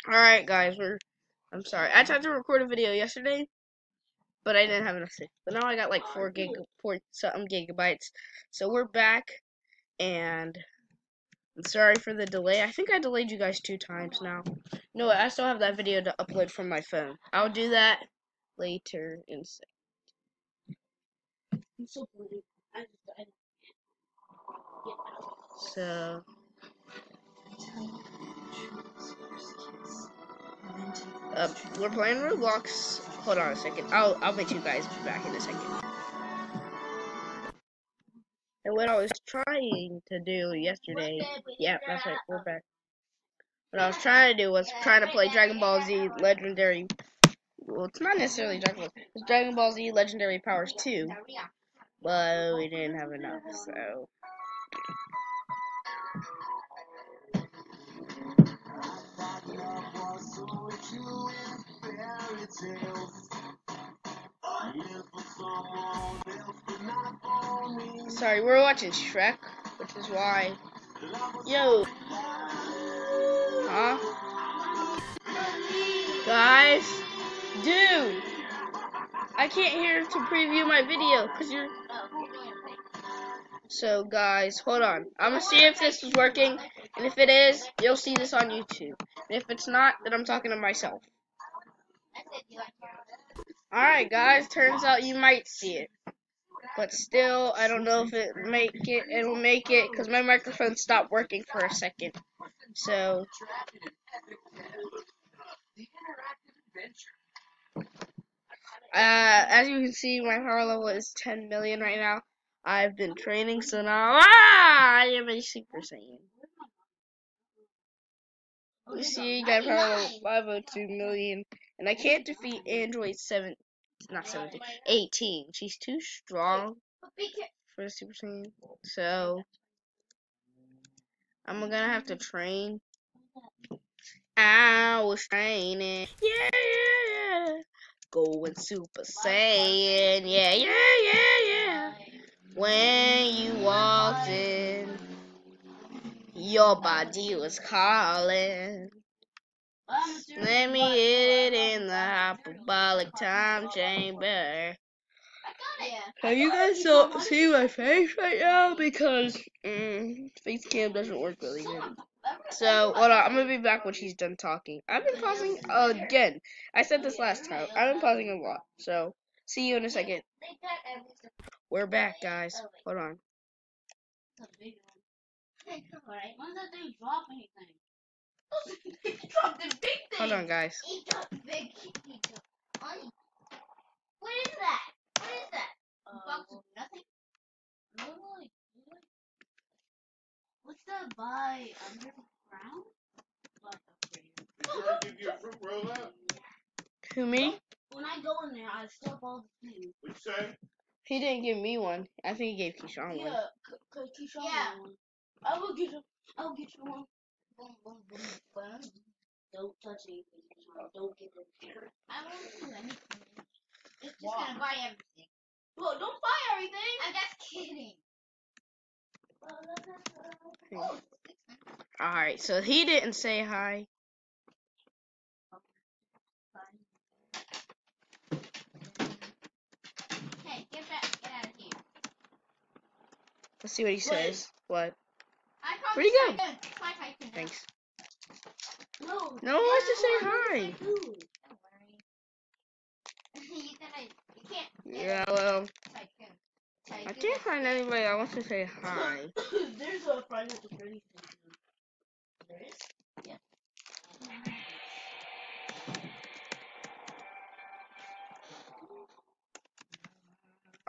Alright, guys, I'm sorry. I tried to record a video yesterday, but I didn't have enough space. But now I got like 4 something gigabytes. So we're back, and I'm sorry for the delay. I think I delayed you guys 2 times now. No, I still have that video to upload from my phone. I'll do that later in a sec. So, we're playing Roblox. Hold on a second. I'll meet you guys back in a second. And what I was trying to do yesterday, yeah, that's right, we're back. What I was trying to do was trying to play Dragon Ball Z Legendary. Well, it's not necessarily Dragon Ball. It's Dragon Ball Z Legendary Powers 2, but we didn't have enough, so. Sorry, we're watching Shrek, which is why. Yo. Huh? Guys? Dude! I can't hear to preview my video, because you're... So, guys, hold on. I'm going to see if this is working, and if it is, you'll see this on YouTube. And if it's not, then I'm talking to myself. Alright, guys, turns out you might see it. But still, I don't know if it will make it, because my microphone stopped working for a second. So, as you can see, my power level is 10 million right now. I've been training, so now, I am a Super Saiyan. You see, my power level 502 million, and I can't defeat Android 18. She's too strong for the Super Saiyan, so I'm gonna have to train. I was training, yeah, going Super Saiyan, yeah. When you walked in, your body was calling. Let me hit it in the hyperbolic time chamber. Can you guys still see my face right now? Because face cam doesn't work really good. So, hold on. I'm going to be back when she's done talking. I've been pausing again. I said this last time. I've been pausing a lot. So, see you in a second. We're back, guys. Hold on. Hold on, guys. What is that? What is that? Box of nothing? What's that by under the ground? Did you give you a fruit roll up? Who, me? When I go in there, I stop all the things. What'd you say? He didn't give me one. I think he gave Keyshawn one. Yeah, cause Keyshawn one. I will get you one. Boom, boom, boom, boom. Don't touch anything, Keyshawn. Don't get it. I won't do anything. It's just gonna buy everything. Well, don't buy everything. I'm just kidding. Alright, so he didn't say hi. Hey, get out of here. Let's see what he says. What? Where'd he go? Thanks. No, No one wants to say hi. Don't worry. You can't. Yeah, well, I can't find anybody that wants to say hi. There's a friend at the train station. There is? Yeah.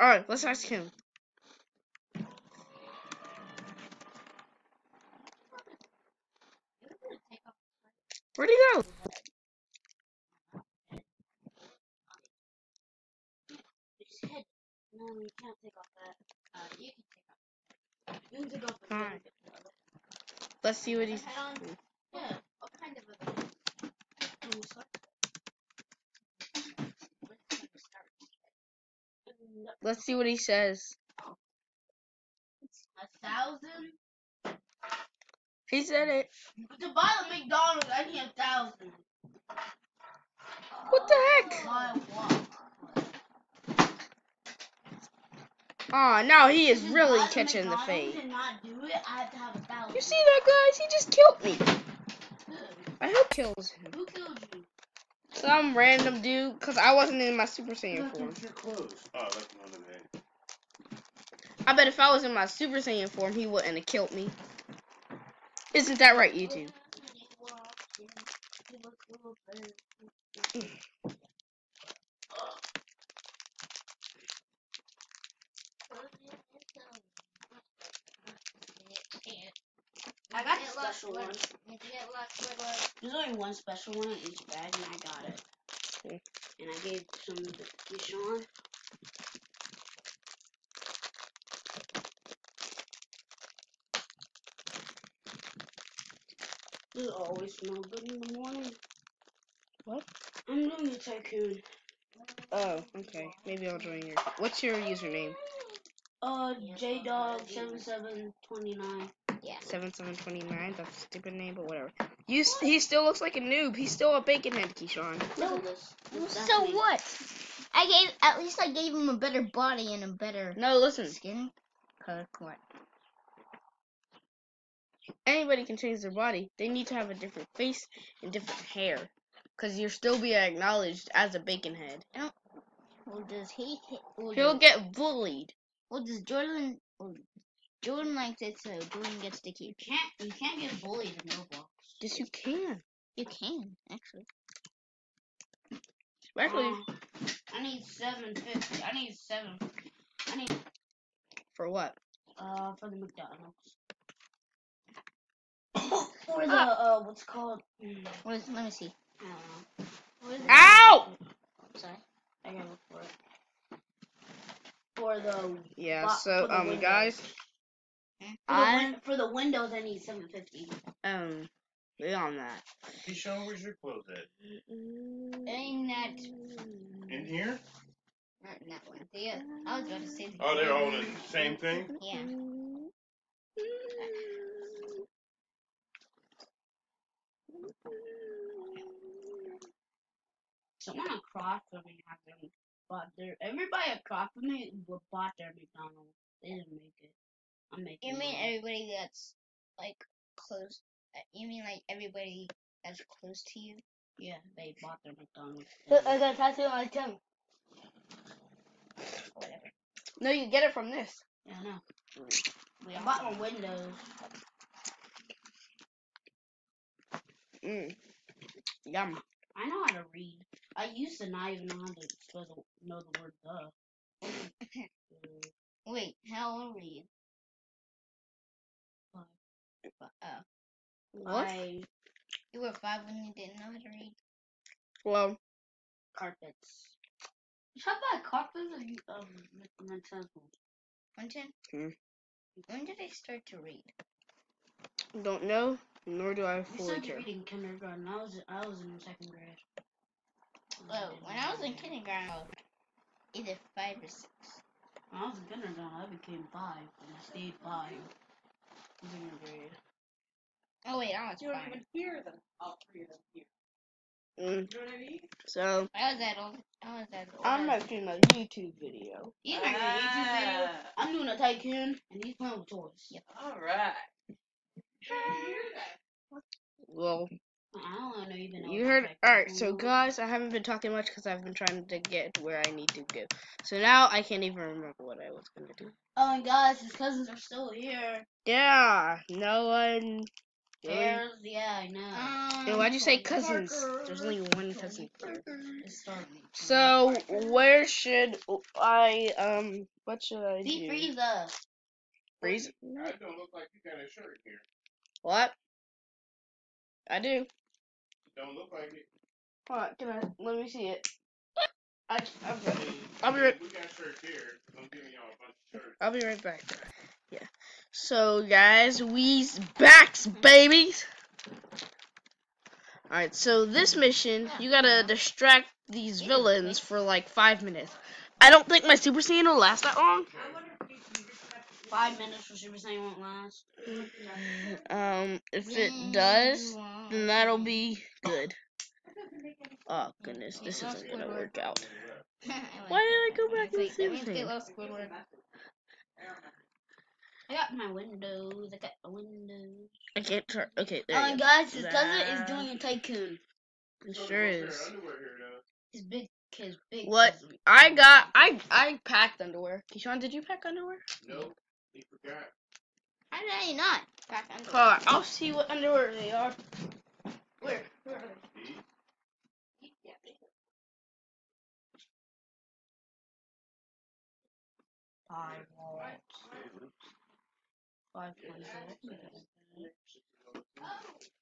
Alright, let's ask him. Where'd he go? No, you can't take off that. You can take off. You can take off the Alright. Let's see what he's... Yeah, what kind of a... Let's see what he says. 1,000? He said it. To buy the McDonald's, I need 1,000. My what? Aw, now he is If really Bot catching the McDonald's fade. did not do it, I have to have 1,000. You see that, guys? He just killed me. Who? I hope kills him. Who killed you? Some random dude, because I wasn't in my Super Saiyan form. Your clothes. Oh, that's another day. I bet if I was in my Super Saiyan form, he wouldn't have killed me. Isn't that right, YouTube? I got the special one. There's only one special one in each bag, and I got it. Okay. And I gave some to Keyshawn. This always smell good in the morning. What? I'm doing a tycoon. Oh, okay. Maybe I'll join your... What's your username? JDog7729. Yeah. 7729. That's a stupid name, but whatever. He still looks like a noob. He's still a bacon head, Keyshawn. Look at this. So what? At least I gave him a better body and a better No, listen. skin color. What? Anybody can change their body. They need to have a different face and different hair. Because you're still being acknowledged as a bacon head. Well, does he? He'll get bullied. Well, does Jordan? Well, Jordan likes it, so Jordan gets to keep. You can't get bullied in Roblox. Yes, you can. You can actually. Especially I need 750. I need for what? For the McDonald's. For the what's it called? Let me see. I don't know. Ow! Sorry. I gotta look for it. For the Yeah. for the windows. Guys. For the windows, I need 750. Beyond that. Keyshawn, where's your clothes at? Ain't that? In here? Not in that one. I was about to say. Oh, they're all in the same thing? Yeah. Someone across from me hasn't bought their. Everybody across from me bought their McDonald's. They didn't make it. I'm making. You mean mine. everybody that's like close? You mean like everybody that's close to you? Yeah, they bought their McDonald's. I got a tattoo on my tongue. Whatever. No, you get it from this. Yeah, I know. I bought my windows. Yum. I know how to read. I used to not even know how to know the word the. Wait, how old were you? What? You were 5 when you didn't know how to read? Well, Carpets. How about carpets or utensils? When did I start to read? don't know, nor do I I fully started care. reading kindergarten. I was in 2nd grade. Oh, when I was in kindergarten, I was either 5 or 6. When I was in kindergarten, I became 5, and I stayed 5 in 2nd grade. Oh wait, I was 5. You don't even hear them. All three of them here. You know what I mean? So, I was that old. I'm making a YouTube video. He's making a YouTube video. I'm doing a tycoon, and he's playing with toys. Yep. All right. Well, I don't even know. you heard. Alright, so guys, I haven't been talking much because I've been trying to get to where I need to go. So now I can't even remember what I was going to do. Oh, and guys, his cousins are still here. Yeah, no one. There's, yeah, I know. Hey, why'd you say cousins? There's only one cousin here. It's starting. So, where should I, what should I do? See Frieza. Freeze? That don't look like you got a shirt here. What? I do. Don't look like it. Hold on, let me see it. I'll be right. We got shirts here. I'm giving y'all a bunch of shirts. I'll be right back. Yeah. So, guys, we's backs, babies. Alright, so this mission, you gotta distract these villains for like 5 minutes. I don't think my Super Saiyan will last that long. 5 minutes for Super Saiyan won't last. If it does, then that'll be good. Oh goodness, this Yeah, isn't gonna Squidward. work out. I like Why that. did I go back to the Wait, that means same get thing? lost, Squidward. I got my windows. I got my windows. I can't turn. Okay, there you go. Guys, his cousin is doing a tycoon. It sure is. His big What cousin. I packed underwear. Keyshawn, did you pack underwear? Nope. He forgot. How did I not? Back under. Hold on, I'll see what underwear they are. Where? Five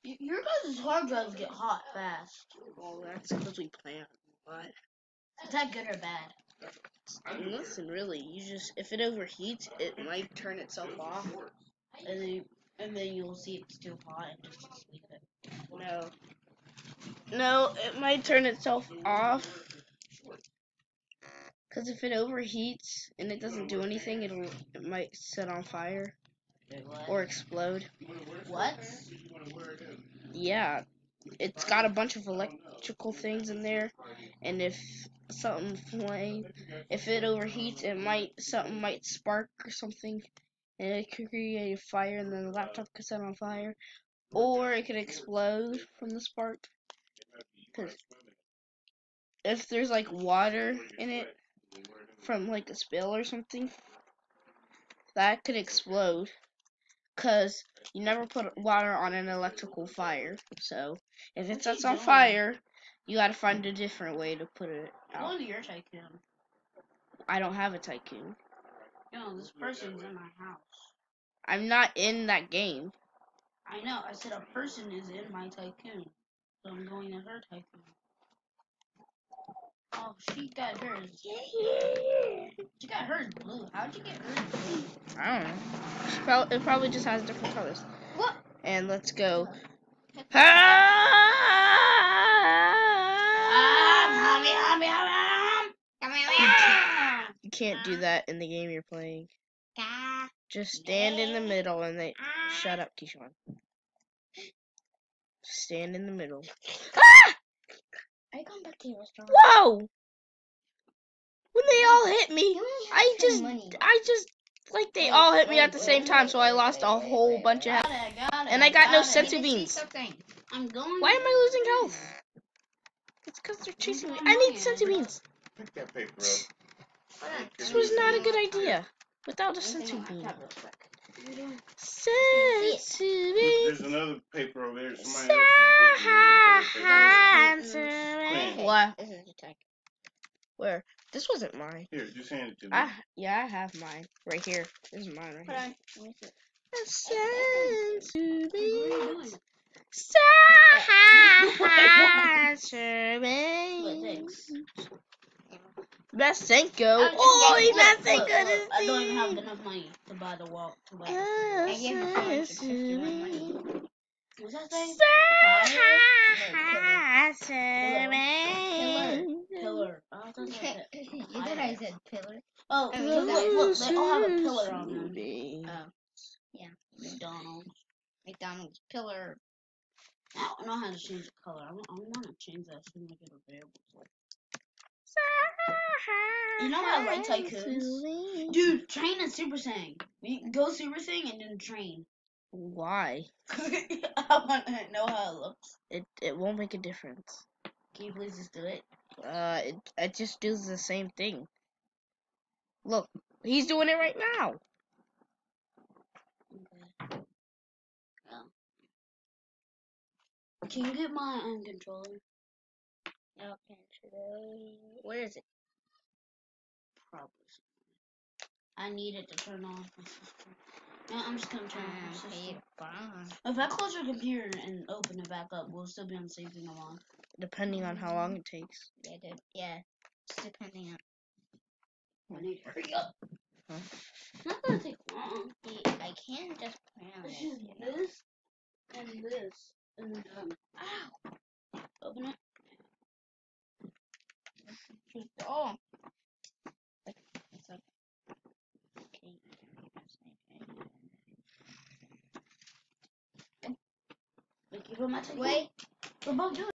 Your guys' hard drives get hot fast. Well, that's because we plan. But Is that good or bad? listen, really, you just if it overheats, it might turn itself off, And then you'll see it's too hot and just leave it. No, it might turn itself off. Because if it overheats and it doesn't do anything, it might set on fire or explode. What? Yeah, it's got a bunch of electrical things in there, and if if it overheats, something might spark or something, and it could create a fire, and then the laptop could set on fire, or it could explode from the spark. Because if there's like water in it from like a spill or something, that could explode. Because you never put water on an electrical fire. So if it sets on fire, you gotta find a different way to put it out. Go to your tycoon. I don't have a tycoon. No, this person's in my house. I'm not in that game. I know. I said a person is in my tycoon. So I'm going to her tycoon. Oh, she got hers. She got hers blue. How'd you get hers blue? I don't know. It probably just has different colors. What? And let's go. You can't do that in the game you're playing. Just stand in the middle and they shut up, Keyshawn. Stand in the middle. Are you going back to your restaurant? Whoa! When they all hit me, they all hit me at the same time, so I lost a whole bunch of health. And I got no senzu beans. I'm going. Why am I losing health? It's because they're chasing me. I need senzu beans. Pick that paper up. This was not a good idea. Without a senzu bean. Senzu beans. There's another paper over there. Somebody else is getting it. What? This is the tag. Where? This wasn't mine. Here, just hand it to me. Yeah, I have mine. Right here. This is mine right Hold here. on. Let me see. Senzu What are you beans. doing? Senzu beans. Thanks. Mesenko. Holy Mesenko. I don't even have enough money to buy the wall. To buy the I gave my father 50 more money. What's that say? Pillar. Oh, I thought that said You thought I said pillar? Oh, I mean, look, they all have a pillar on them. Oh. Yeah. McDonald's. McDonald's pillar. I don't know how to change the color. I want to change that so I get available. You know I like tycoons? Dude, train and Super Saiyan. We can go Super Saiyan and then train. Why? I want to know how it looks. It won't make a difference. Can you please just do it? It just does the same thing. Look, he's doing it right now. Okay. Oh. Can you get my controller? Okay. Where is it? Probably. I need it to turn off my system. No, I'm just gonna turn off my system. If I close your computer and open it back up, we'll still be on the same thing I'm on. Depending on how long it takes. Yeah, dude. Yeah. Just depending on. I need to hurry up. Huh? It's not gonna take long. I can just put on It's it. just this and this and then done. Ow! Open it. Oh. Like you put my take. Wait. We're both doing it.